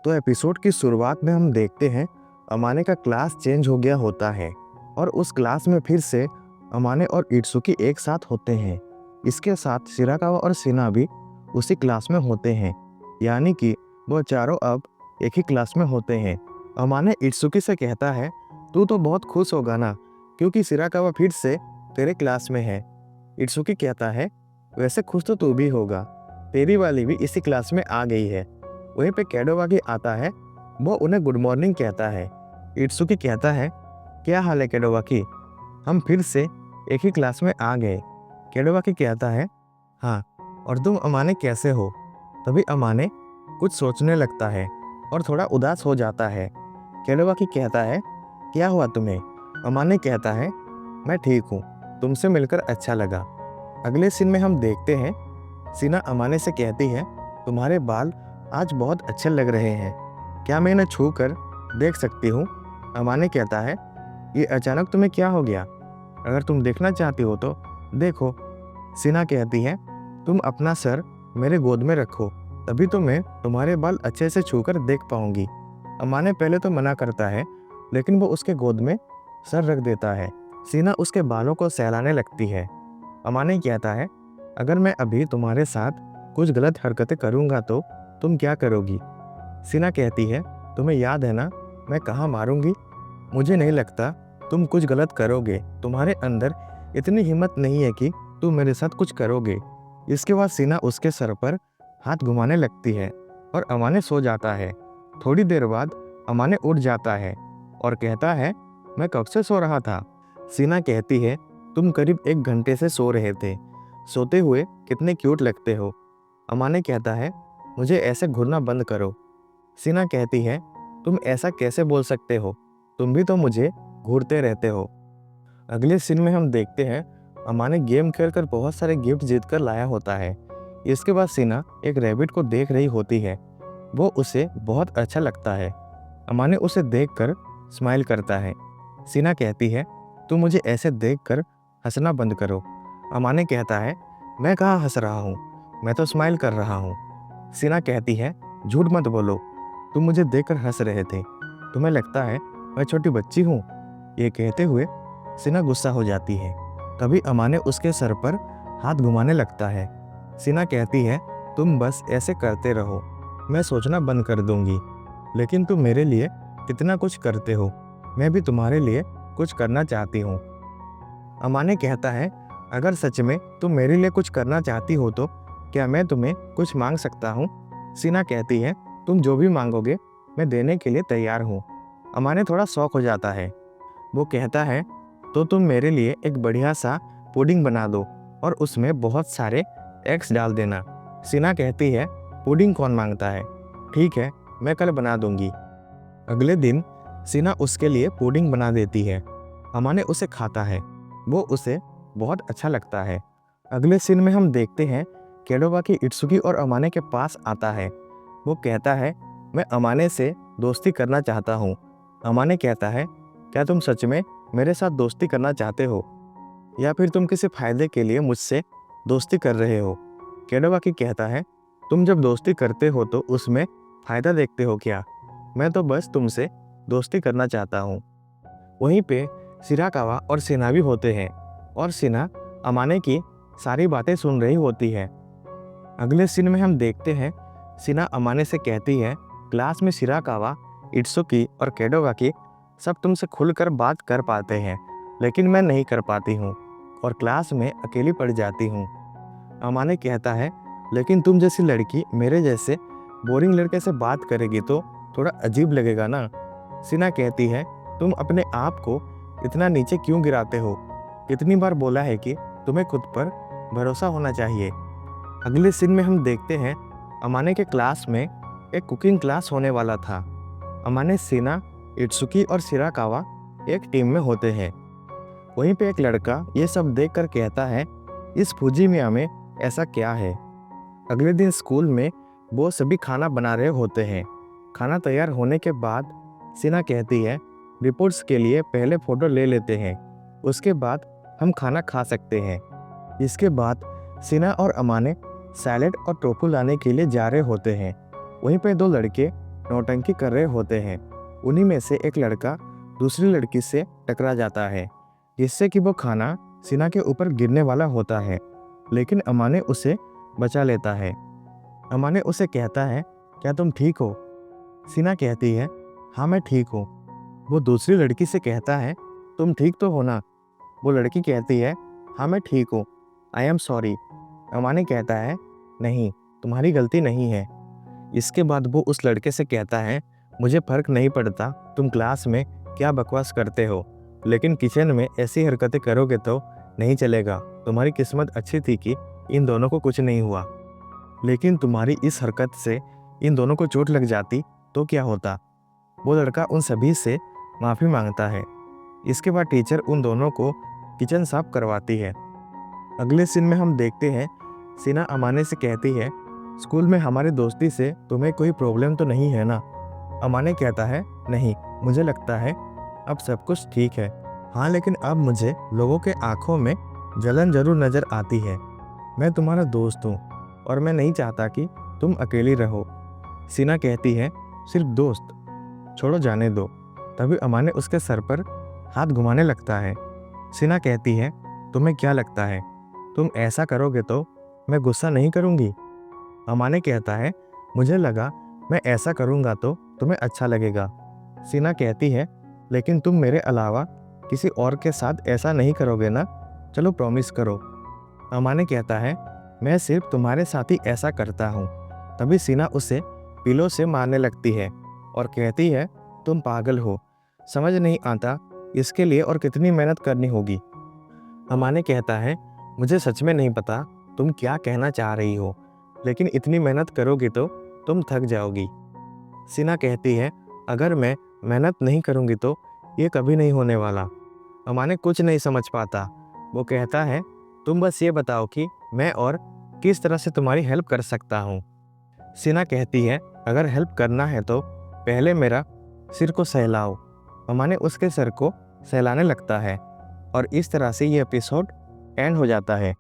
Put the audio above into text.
तो एपिसोड की शुरुआत में हम देखते हैं अमाने का क्लास चेंज हो गया होता है और उस क्लास में फिर से अमाने और इत्सुकी एक साथ होते हैं। इसके साथ शिराकावा और सिना भी उसी क्लास में होते हैं, यानी कि वो चारों अब एक ही क्लास में होते हैं। अमाने इत्सुकी से कहता है, तू तो बहुत खुश होगा ना, क्योंकि शिराकावा फिर से तेरे क्लास में है। इत्सुकी कहता है, वैसे खुश तो तू भी होगा, तेरी वाली भी इसी क्लास में आ गई है। वहीं पे कैडोवाकी आता है, वो उन्हें गुड मॉर्निंग कहता है। इत्सुकी कहता है, क्या हाल है कैडोवाकी, हम फिर से एक ही क्लास में आ गए। कैडोवाकी कहता है, हाँ, और तुम अमाने कैसे हो? तभी अमाने कुछ सोचने लगता है और थोड़ा उदास हो जाता है। कैडोवाकी कहता है, क्या हुआ तुम्हें? अमाने कहता है, मैं ठीक हूँ, तुमसे मिलकर अच्छा लगा। अगले सीन में हम देखते हैं सिना अमाने से कहती है, तुम्हारे बाल आज बहुत अच्छे लग रहे हैं, क्या मैं इन्हें छू कर देख सकती हूँ? अमाने कहता है, ये अचानक तुम्हें क्या हो गया? अगर तुम देखना चाहती हो तो देखो। सिना कहती है, तुम अपना सर मेरे गोद में रखो, तभी तो मैं तुम्हारे बाल अच्छे से छूकर देख पाऊंगी। अमाने पहले तो मना करता है, लेकिन वो उसके गोद में सर रख देता है। सिना उसके बालों को सहलाने लगती है। अमाने कहता है, अगर मैं अभी तुम्हारे साथ कुछ गलत हरकतें करूंगा तो तुम क्या करोगी? सिना कहती है, तुम्हें याद है ना, मैं कहाँ मारूंगी? मुझे नहीं लगता तुम कुछ गलत करोगे, तुम्हारे अंदर इतनी हिम्मत नहीं है कि तुम मेरे साथ कुछ करोगे। इसके बाद सिना उसके सर पर हाथ घुमाने लगती है और अमाने सो जाता है। थोड़ी देर बाद अमाने उठ जाता है और कहता है, मैं कब से सो रहा था? सिना कहती है, तुम करीब 1 घंटे से सो रहे थे, सोते हुए कितने क्यूट लगते हो। अमाने कहता है, मुझे ऐसे घूरना बंद करो। सिना कहती है, तुम ऐसा कैसे बोल सकते हो, तुम भी तो मुझे घूरते रहते हो। अगले सीन में हम देखते हैं अमाने गेम खेलकर बहुत सारे गिफ्ट जीत कर लाया होता है। इसके बाद सिना एक रैबिट को देख रही होती है, वो उसे बहुत अच्छा लगता है। अमाने उसे देखकर स्माइल करता है। सिना कहती है, तुम मुझे ऐसे देखकर हंसना बंद करो। अमाने कहता है, मैं कहाँ हंस रहा हूँ, मैं तो स्माइल कर रहा हूँ। सिना कहती है, झूठ मत बोलो, तुम मुझे देखकर हंस रहे थे, तुम्हें लगता है मैं छोटी बच्ची हूँ? ये कहते हुए सिना गुस्सा हो जाती है। तभी अमाने उसके सर पर हाथ घुमाने लगता है। सिना कहती है, तुम बस ऐसे करते रहो, मैं सोचना बंद कर दूंगी। लेकिन तुम मेरे लिए कितना कुछ करते हो, मैं भी तुम्हारे लिए कुछ करना चाहती हूँ। अमाने कहता है, अगर सच में तुम मेरे लिए कुछ करना चाहती हो तो क्या मैं तुम्हें कुछ मांग सकता हूँ? सिना कहती है, तुम जो भी मांगोगे मैं देने के लिए तैयार हूँ। अमाने थोड़ा शौक हो जाता है। वो कहता है, तो तुम मेरे लिए एक बढ़िया सा पुडिंग बना दो और उसमें बहुत सारे एग्स डाल देना। सिना कहती है, पुडिंग कौन मांगता है, ठीक है, मैं कल बना दूंगी। अगले दिन सिना उसके लिए पुडिंग बना देती है। अमाने उसे खाता है, वो उसे बहुत अच्छा लगता है। अगले सीन में हम देखते हैं कैडोवाकी इत्सुकी और अमाने के पास आता है। वो कहता है, मैं अमाने से दोस्ती करना चाहता हूँ। अमाने कहता है, क्या तुम सच में मेरे साथ दोस्ती करना चाहते हो, या फिर तुम किसी फायदे के लिए मुझसे दोस्ती कर रहे हो? कैडोवाकी कहता है, तुम जब दोस्ती करते हो तो उसमें फ़ायदा देखते हो क्या? मैं तो बस तुमसे दोस्ती करना चाहता हूँ। वहीं पे शिराकावा और सिना भी होते हैं और सिना अमाने की सारी बातें सुन रही होती है। अगले सीन में हम देखते हैं सिना अमाने से कहती है, क्लास में शिराकावा, इत्सुकी और कैडोवाकी सब तुमसे खुलकर बात कर पाते हैं, लेकिन मैं नहीं कर पाती हूँ और क्लास में अकेली पड़ जाती हूँ। अमाने कहता है, लेकिन तुम जैसी लड़की मेरे जैसे बोरिंग लड़के से बात करेगी तो थोड़ा अजीब लगेगा ना। सिना कहती है, तुम अपने आप को इतना नीचे क्यों गिराते हो? कितनी बार बोला है कि तुम्हें खुद पर भरोसा होना चाहिए। अगले सीन में हम देखते हैं अमाने के क्लास में एक कुकिंग क्लास होने वाला था। अमाने, सिना, इत्सुकी और शिराकावा एक टीम में होते हैं। वहीं पे एक लड़का ये सब देखकर कहता है, इस फुजिमिया में ऐसा क्या है? अगले दिन स्कूल में वो सभी खाना बना रहे होते हैं। खाना तैयार होने के बाद सिना कहती है, रिपोर्ट्स के लिए पहले फ़ोटो ले लेते हैं, उसके बाद हम खाना खा सकते हैं। इसके बाद सिना और अमाने सैलेड और टोफू लाने के लिए जा रहे होते हैं। वहीं पे 2 लड़के नौटंकी कर रहे होते हैं। उन्हीं में से एक लड़का दूसरी लड़की से टकरा जाता है, जिससे कि वो खाना सीना के ऊपर गिरने वाला होता है, लेकिन अमाने उसे बचा लेता है। अमाने उसे कहता है, क्या तुम ठीक हो? सीना कहती है, हाँ मैं ठीक हूँ। वो दूसरी लड़की से कहता है, तुम ठीक तो हो ना? वो लड़की कहती है, हाँ मैं ठीक हूँ, आई एम सॉरी। अमाने कहता है, नहीं, तुम्हारी गलती नहीं है। इसके बाद वो उस लड़के से कहता है, मुझे फ़र्क नहीं पड़ता तुम क्लास में क्या बकवास करते हो, लेकिन किचन में ऐसी हरकतें करोगे तो नहीं चलेगा। तुम्हारी किस्मत अच्छी थी कि इन दोनों को कुछ नहीं हुआ, लेकिन तुम्हारी इस हरकत से इन दोनों को चोट लग जाती तो क्या होता? वो लड़का उन सभी से माफ़ी मांगता है। इसके बाद टीचर उन दोनों को किचन साफ करवाती है। अगले सीन में हम देखते हैं, सीना अमाने से कहती है, स्कूल में हमारी दोस्ती से तुम्हें कोई प्रॉब्लम तो नहीं है ना? अमाने कहता है, नहीं, मुझे लगता है अब सब कुछ ठीक है। हाँ, लेकिन अब मुझे लोगों के आंखों में जलन जरूर नज़र आती है। मैं तुम्हारा दोस्त हूँ और मैं नहीं चाहता कि तुम अकेली रहो। सीना कहती है, सिर्फ दोस्त? छोड़ो, जाने दो। तभी अमाने उसके सर पर हाथ घुमाने लगता है। सीना कहती है, तुम्हें क्या लगता है तुम ऐसा करोगे तो मैं गुस्सा नहीं करूँगी? अमाने कहता है, मुझे लगा मैं ऐसा करूँगा तो तुम्हें अच्छा लगेगा। सीना कहती है, लेकिन तुम मेरे अलावा किसी और के साथ ऐसा नहीं करोगे ना? चलो प्रॉमिस करो। अमाने कहता है, मैं सिर्फ तुम्हारे साथ ही ऐसा करता हूँ। तभी सीना उसे पिलो से मारने लगती है और कहती है, तुम पागल हो, समझ नहीं आता इसके लिए और कितनी मेहनत करनी होगी। अमाने कहता है, मुझे सच में नहीं पता तुम क्या कहना चाह रही हो, लेकिन इतनी मेहनत करोगी तो तुम थक जाओगी। सीना कहती है, अगर मैं मेहनत नहीं करूँगी तो ये कभी नहीं होने वाला। अमाने कुछ नहीं समझ पाता। वो कहता है, तुम बस ये बताओ कि मैं और किस तरह से तुम्हारी हेल्प कर सकता हूँ। सीना कहती है, अगर हेल्प करना है तो पहले मेरा सिर को सहलाओ। अमाने उसके सर को सहलाने लगता है और इस तरह से ये एपिसोड एंड हो जाता है।